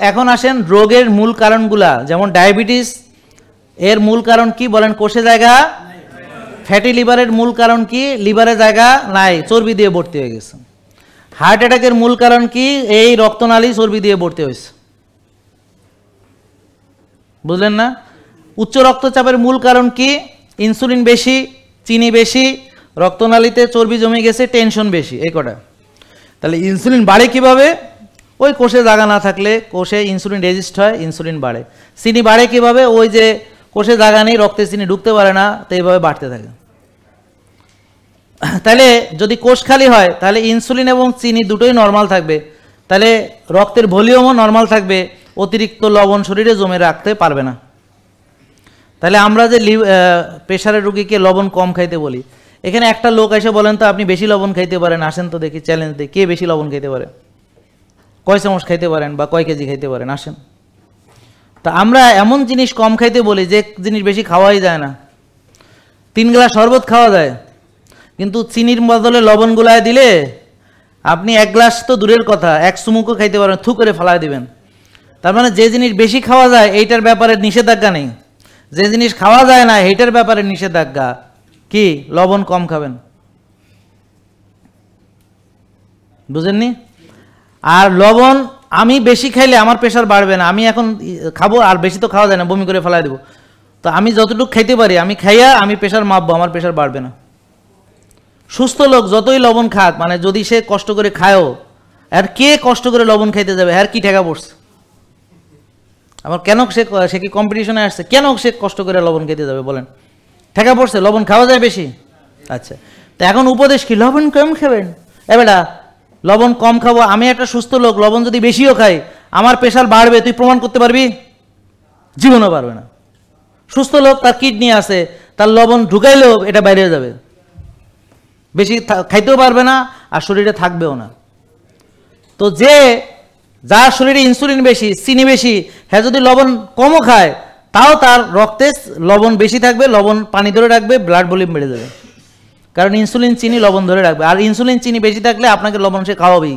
এখন আসেন রোগের মূল কারণগুলা, যেমন ডায়াবেটিস এর মূল কারণ কি বলেন? কোষে জায়গা। ফ্যাটি লিভারের মূল কারণ কি? লিভারে জায়গা নাই, চর্বি দিয়ে ভর্তি হয়ে গেছে। হার্ট অ্যাটাকের মূল কারণ কি? এই রক্তনালী চর্বি দিয়ে ভর্তি হয়েছে। বুঝলেন না? উচ্চ রক্তচাপের মূল কারণ কি? ইনসুলিন বেশি, চিনি বেশি, রক্তনালীতে চর্বি জমে গেছে, টেনশন বেশি, এই কটা। তাহলে ইনসুলিন বাড়ে কিভাবে? ওই কোষে জায়গা না থাকলে কোষে ইনসুলিন রেজিস্ট হয়, ইনসুলিন বাড়ে। চিনি বাড়ে কিভাবে? ওই যে কোষে জায়গা নেই, রক্তে চিনি ঢুকতে পারে না, তো এইভাবে বাড়তে থাকে। তাহলে যদি কোষ খালি হয় তাহলে ইনসুলিন এবং চিনি দুটোই নর্মাল থাকবে, তাহলে রক্তের ভলিউমও নর্মাল থাকবে, অতিরিক্ত লবণ শরীরে জমে রাখতে পারবে না। তাহলে আমরা যে প্রেশারের রোগীকে লবণ কম খাইতে বলি, এখানে একটা লোক এসে বলেন তো আপনি বেশি লবণ খাইতে পারেন, আসেন তো দেখি, চ্যালেঞ্জ দিই, কে বেশি লবণ খাইতে পারে, কয় চামচ খাইতে পারেন বা কয় কেজি খাইতে পারেন, আসেন। তা আমরা এমন জিনিস কম খাইতে বলি যে জিনিস বেশি খাওয়াই যায় না। 3 গ্লাস শরবত খাওয়া যায়, কিন্তু চিনির বদলে লবণ গুলায় দিলে আপনি 1 গ্লাস তো দূরের কথা, 1 চুমুকও খাইতে পারেন, থু করে ফালাই দিবেন। তার মানে যে জিনিস বেশি খাওয়া যায় এইটার ব্যাপারে নিষেধাজ্ঞা নেই, যে জিনিস খাওয়া যায় না এইটার ব্যাপারে নিষেধাজ্ঞা কি? লবণ কম খাবেন। বুঝেননি? আর লবণ আমি বেশি খাইলে আমার প্রেশার বাড়বে না, আমি এখন খাবো আর বেশি তো খাওয়া যায় না, বমি করে ফেলাই দেবো, তো আমি যতটুকু খাইতে পারি আমি খাইয়া আমি প্রেশার মাপবো, আমার প্রেশার বাড়বে না। সুস্থ লোক যতই লবণ খাক, মানে যদি সে কষ্ট করে খায়ও, আর কে কষ্ট করে লবণ খাইতে যাবে? আর কি ঠেকা পড়ছে? আবার কেন সে কি কম্পিটিশনে আসছে? কেন সে কষ্ট করে লবণ খেতে যাবে বলেন? ঠেকা পড়ছে, লবণ খাওয়া যায় বেশি। আচ্ছা, তো এখন উপদেশ কি? লবণ কম খাবেন। বেটা লবণ কম খাবো, আমি একটা সুস্থ লোক, লবণ যদি বেশিও খাই আমার প্রেশার বাড়বে, তুই প্রমাণ করতে পারবি? জীবনও পারবে না। সুস্থ লোক, তার কিডনি আছে, তার লবণ ঢুকাইলেও এটা বাইরে যাবে, বেশি খাইতেও পারবে না আর শরীরে থাকবেও না। তো যার শরীরে ইনসুলিন বেশি, চিনি বেশি, হ্যাঁ যদি লবণ কমও খায় তাও তার রক্তে লবণ বেশি থাকবে, লবণ পানি ধরে রাখবে, ব্লাড ভলিউম বেড়ে যাবে, কারণ ইনসুলিন চিনি লবণ ধরে রাখবে। আর ইনসুলিন চিনি বেশি থাকলে আপনাকে লবণ সে খাওয়াবেই।